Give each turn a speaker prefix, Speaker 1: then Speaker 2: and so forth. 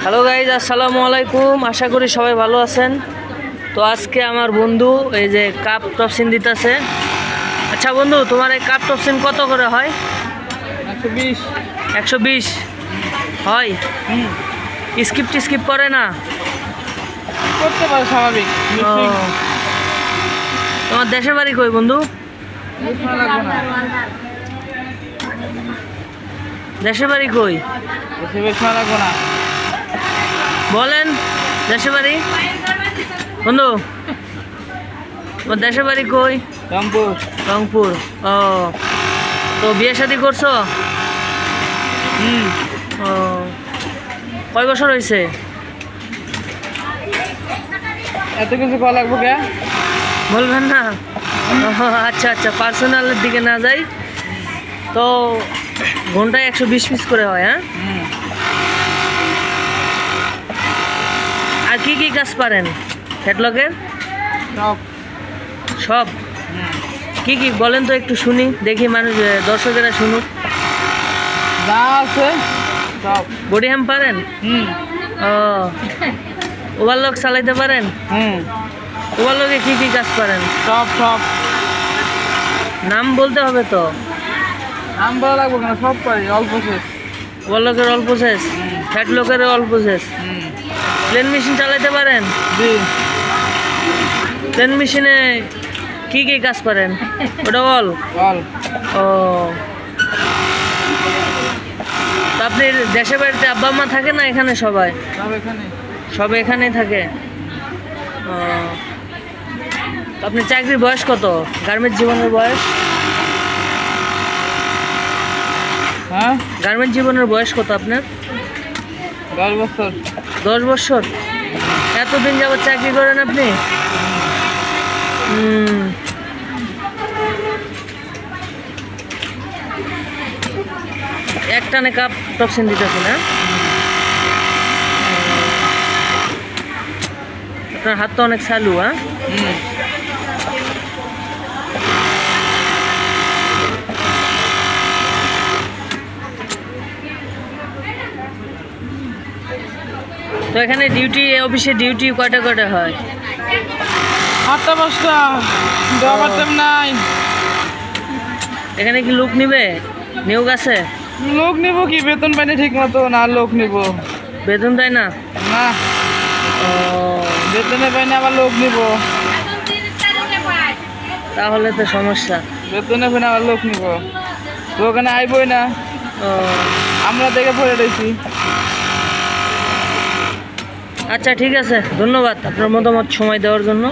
Speaker 1: Hello guys, আসসালামু আলাইকুম। আশা করি সবাই ভালো আছেন। তো আজকে আমার বন্ধু এই যে কাপ টপসিন দিতেছে। আচ্ছা বন্ধু, তোমার এই কাপ টপসিন কত করে হয়?
Speaker 2: 120
Speaker 1: 120 হয়। স্কিপ করে না?
Speaker 2: করতে পারে স্বাভাবিক।
Speaker 1: তোমার দেশের বাড়ি কই বন্ধু? দেশের বাড়ি কই বলেন? দেশের বাড়ি বন্ধু, তোমার দেশের বাড়ি কই? রংপুর। ও, তো বিয়ে শাদী করছো? ও, কয় বছর হয়েছে?
Speaker 2: এত কিছু করা লাগবো কে?
Speaker 1: বলবেন না? আচ্ছা আচ্ছা, পার্সোনালের দিকে না যাই। তো ঘন্টায় 120 পিস করে হয়। হ্যাঁ, আর কি কাজ পারেন ক্যাটলগের? সব কি বলেন তো, একটু শুনি, দেখি মানুষ দর্শকেরা শুনুক।
Speaker 2: যা আছে সব।
Speaker 1: বডি হ্যাম পারেন? ও, ওভারলক চালাইতে পারেন? ওভারলকে কি কাজ পারেন?
Speaker 2: সব
Speaker 1: নাম বলতে হবে তো।
Speaker 2: নাম বলা লাগবো কেন? সব পারি, অল্প শেষ।
Speaker 1: ওভারলকের অল্প শেষ, ফ্যাটলকের অল্প শেষ। প্লেন মেশিন চালাইতে পারেন?
Speaker 2: জি।
Speaker 1: প্লেন মেশিনে কি কাজ পারেন? ওটা অল। ও, তো আপনি দেশে বাড়িতে আব্বা মা থাকে না এখানে? সব এখানেই থাকে। ও, তো আপনি চাকরির বয়স কত? গার্মেন্টস জীবনের বয়স?
Speaker 2: হ্যাঁ,
Speaker 1: গার্মেন্টস জীবনের বয়স কত আপনার?
Speaker 2: 10 বছর।
Speaker 1: 10 বছর? এতদিন যাবত চাকরি করেন আপনি? একটানে কাপ টপসিন দিতেছে না? আপনার হাত তো অনেক চালু। হ্যাঁ, তো এখানে ডিউটি, অফিসে ডিউটি কয়টা হয়?
Speaker 2: 8টা 5টা। যাবার টাইম নাই।
Speaker 1: এখানে কি লোক নিবে? নিয়োগ আছে?
Speaker 2: লোক নিব কি? বেতন পাইনি ঠিক মতো, না লোক নিব?
Speaker 1: বেতন দেয় না?
Speaker 2: না,
Speaker 1: ও,
Speaker 2: বেতনে পাইনি, আবার লোক নিব?
Speaker 1: তাহলে তো সমস্যা।
Speaker 2: বেতনে পাইনি, আবার লোক নিব? তো ওখানে আইবই না।
Speaker 1: ও,
Speaker 2: আমরা দেখে পড়ে রয়েছি।
Speaker 1: আচ্ছা ঠিক আছে, ধন্যবাদ আপনার মতামত সময় দেওয়ার জন্য।